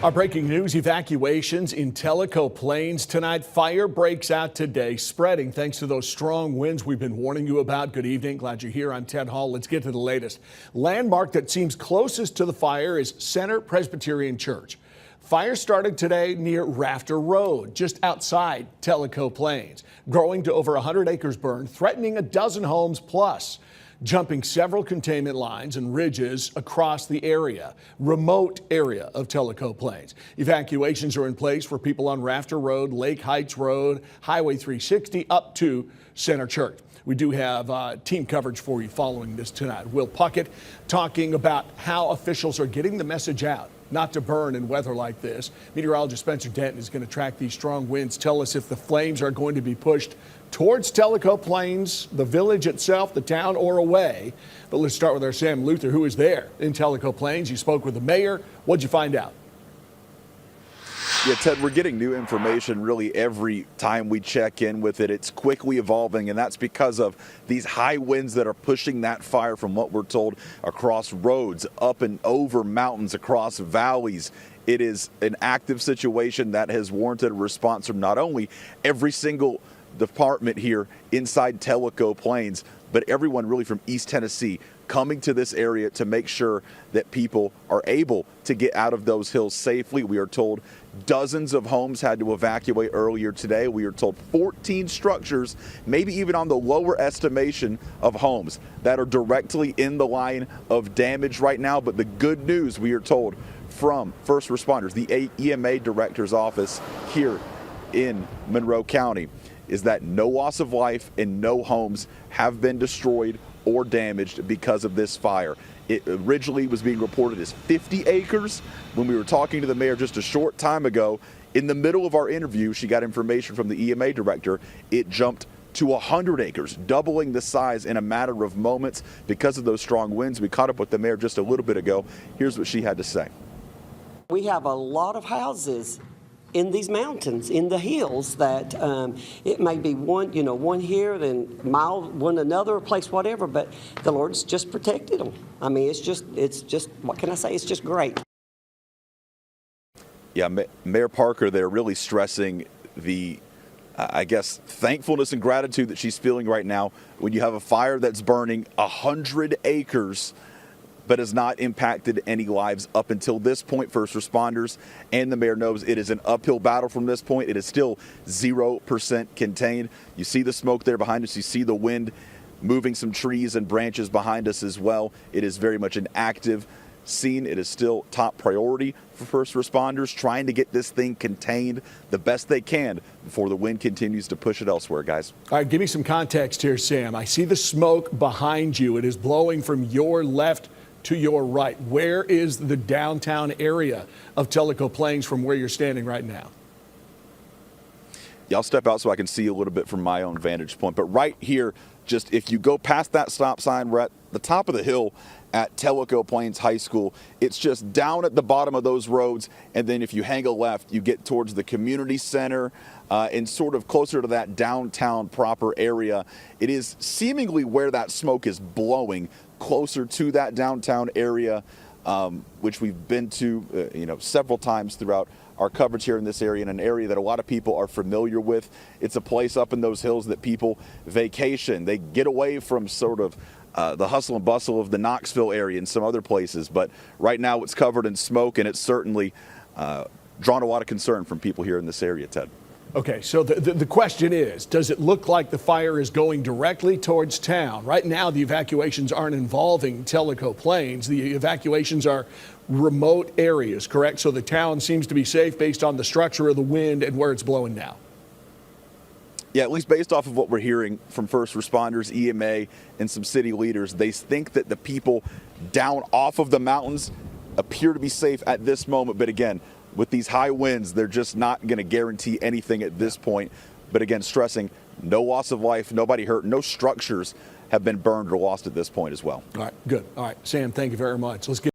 Our breaking news, evacuations in Tellico Plains tonight. Fire breaks out today, spreading thanks to those strong winds we've been warning you about. Good evening. Glad you're here. I'm Ted Hall. Let's get to the latest. Landmark that seems closest to the fire is Center Presbyterian Church. Fire started today near Rafter Road, just outside Tellico Plains, growing to over 100 acres burned, threatening a dozen homes plus, jumping several containment lines and ridges across the remote area of Tellico Plains. Evacuations are in place for people on Rafter Road, Lake Heights Road, Highway 360 up to Center Church. We do have team coverage for you following this tonight. Will Puckett talking about how officials are getting the message out not to burn in weather like this. Meteorologist Spencer Denton is going to track these strong winds, tell us if the flames are going to be pushed towards Tellico Plains, the village itself, the town, or away. But let's start with our Sam Luther, who is there in Tellico Plains. You spoke with the mayor. What'd you find out? Yeah, Ted, we're getting new information really every time we check in with it. It's quickly evolving, and that's because of these high winds that are pushing that fire, from what we're told, across roads, up and over mountains, across valleys. It is an active situation that has warranted a response from not only every single department here inside Tellico Plains, but everyone really from East Tennessee coming to this area to make sure that people are able to get out of those hills safely. We are told dozens of homes had to evacuate earlier today. We are told 14 structures, maybe even on the lower estimation of homes, that are directly in the line of damage right now. But the good news, we are told from first responders, the EMA director's office here in Monroe County, is that no loss of life and no homes have been destroyed or damaged because of this fire. It originally was being reported as 50 acres. When we were talking to the mayor just a short time ago, in the middle of our interview, she got information from the EMA director. It jumped to 100 acres, doubling the size in a matter of moments because of those strong winds. We caught up with the mayor just a little bit ago. Here's what she had to say. We have a lot of houses in these mountains, in the hills, that it may be one here, then mile one another place, whatever, but the Lord's just protected them. I mean, it's just, what can I say? It's just great. Yeah, Mayor Parker there really stressing the, I guess, thankfulness and gratitude that she's feeling right now when you have a fire that's burning 100 acres but has not impacted any lives up until this point. First responders and the mayor knows it is an uphill battle from this point. It is still 0% contained. You see the smoke there behind us. You see the wind moving some trees and branches behind us as well. It is very much an active scene. It is still top priority for first responders, trying to get this thing contained the best they can before the wind continues to push it elsewhere, guys. All right, give me some context here, Sam. I see the smoke behind you. It is blowing from your left to your right. Where is the downtown area of Tellico Plains from where you're standing right now? Yeah, I'll step out so I can see a little bit from my own vantage point. But right here, just if you go past that stop sign, we're at the top of the hill at Tellico Plains High School. It's just down at the bottom of those roads. And then if you hang a left, you get towards the community center and sort of closer to that downtown proper area. It is seemingly where that smoke is blowing, closer to that downtown area, which we've been to several times throughout our coverage here in this area, in an area that a lot of people are familiar with. It's a place up in those hills that people vacation. They get away from sort of the hustle and bustle of the Knoxville area and some other places. But right now it's covered in smoke, and it's certainly drawn a lot of concern from people here in this area, Ted. Okay, so the question is, does it look like the fire is going directly towards town? Right now, the evacuations aren't involving Tellico Plains. The evacuations are remote areas, correct? So the town seems to be safe based on the structure of the wind and where it's blowing now. Yeah, at least based off of what we're hearing from first responders, EMA, and some city leaders, they think that the people down off of the mountains appear to be safe at this moment. But again, with these high winds, they're just not going to guarantee anything at this point. But again, stressing no loss of life, nobody hurt, no structures have been burned or lost at this point as well. All right, good. All right, Sam, thank you very much. Let's get